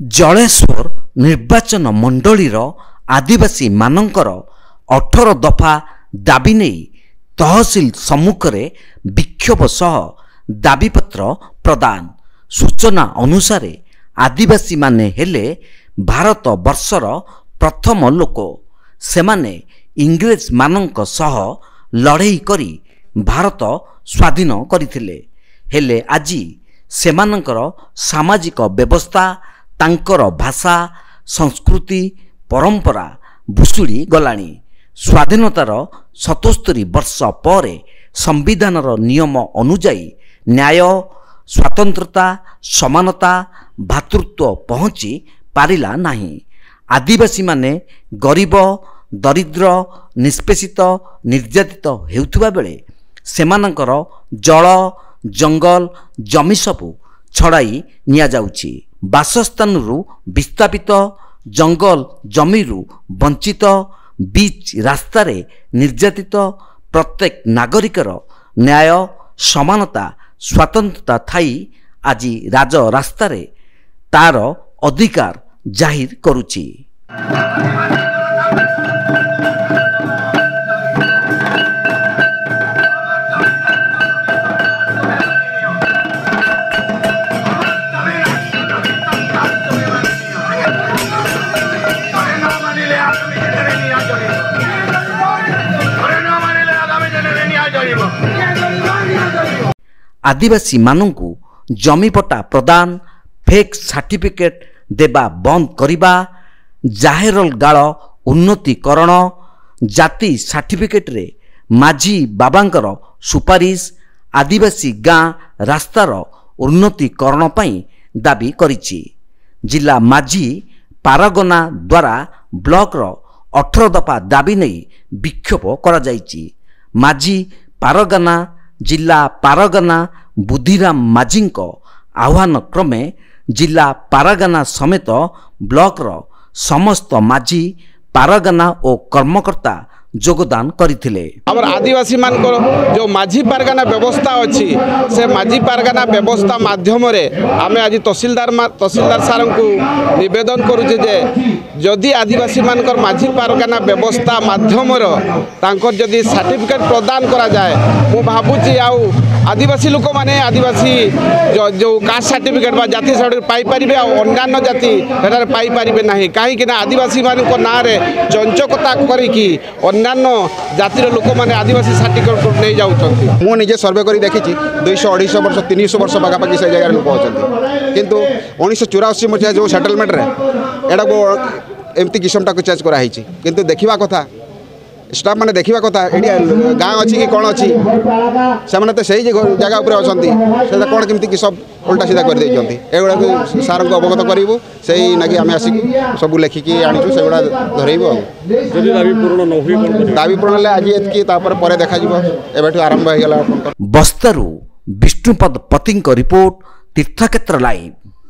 जलेश्वर निर्वाचन मंडलीर आदिवासी मानकर 18 दफा दाबी नहीं तहसील सम्मुखरे विक्षोभ सह दाबीपत्र प्रदान। सूचना अनुसार आदिवासी माने हेले भारत वर्षर प्रथम लोक। सेमाने इंग्रेज मानंक सह लड़ाई करी भारत स्वाधीन करथिले। हेले आजी सेमानंकर सामाजिक व्यवस्था तांकर भाषा संस्कृति परंपरा भुसुड़ी गलानी। स्वाधीनतार 77 वर्ष पर संविधानर नियम अनुजाई न्याय स्वतंत्रता समानता भातृत्व पहुँची पारिला नहीं। आदिवासी माने गरीब दरिद्र निष्पेषित निर्यातित हेउथुबा बेले सेमानंकर जल जंगल जमी सबु छड़ाई निया जाउची। बासस्थानरू विस्थापित जंगल जमीरू वंचित बीच रास्तारे निर्यातित प्रत्येक नागरिकर न्याय समानता स्वतंत्रता थाई आज राज रास्तारे तार अधिकार जाहिर करुची। आदिवासी मानंकु जमीपट्टा प्रदान फेक सर्टिफिकेट देबा बंद करिबा जाहेरल गाळ उन्नतीकरण जाति सर्टिफिकेट रे माझी बाबांकर सुपारिश आदिवासी गाँ रास्तार उन्नतीकरण पई दाबी करिछि। जिला माझी पारगना द्वारा ब्लॉक रो 18 दफा दाबी नहीं विक्षोभ करा जाइछि। माझी पारगना जिला पारगना बुद्धिराम माझींक आह्वान क्रमे जिला पारगना समेत ब्लॉक रो समस्त माझी पारगना और कर्मकर्ता योगदान करथिले। हमर आदिवासी मान जो माझी पारगना व्यवस्था अच्छी से माझी पारगना व्यवस्था माध्यम रे आमे आज तहसीलदार सार को निवेदन करुचे जे जदि आदिवासी मानकर माझी पारगना व्यवस्था माध्यम तांकर जदि सर्टिफिकेट प्रदान करा जाए मु भाबुची आउ आदिवासी लोक माने आदिवासी जो कास्ट सर्टिफिकेट बा जाति सर्टिफिकेट पाई परिबे आ अन्य जाति एटार पाई परिबे नाही। काहे कि ना आदिवासी मानक ना रे चंचकता करिकी अन्य जातिर लोक मैंने आदिवासी सर्टिफिकेट नहीं जाऊँच। मुझे निजे सर्वे कर देखी 200-250 वर्ष 300 वर्ष पाखापाखि से जगह लोक अच्छा किंतु 1984 मसीहा जो सेटलमेंट एटा को एमती किस्मटा को चेंज कराई किंतु देखा कथा स्टाफ मैंने देखा कथा ये गाँ अच्छी कि कौन अच्छी से तो सही जगह उपर अच्छा कौन केमती सब उल्टा सीधा कर एगुड़ा सार को अवगत करूँ से नाकि आम आसिक सब लेखिकी आणु से गुड़ा धरइबू। दाबी पूर्ण आज एतकी पर देखा एबेठु आरंभ हो गला। बस्तारू विष्णुपद पतिंक रिपोर्ट तीर्थक्षेत्र लाइव।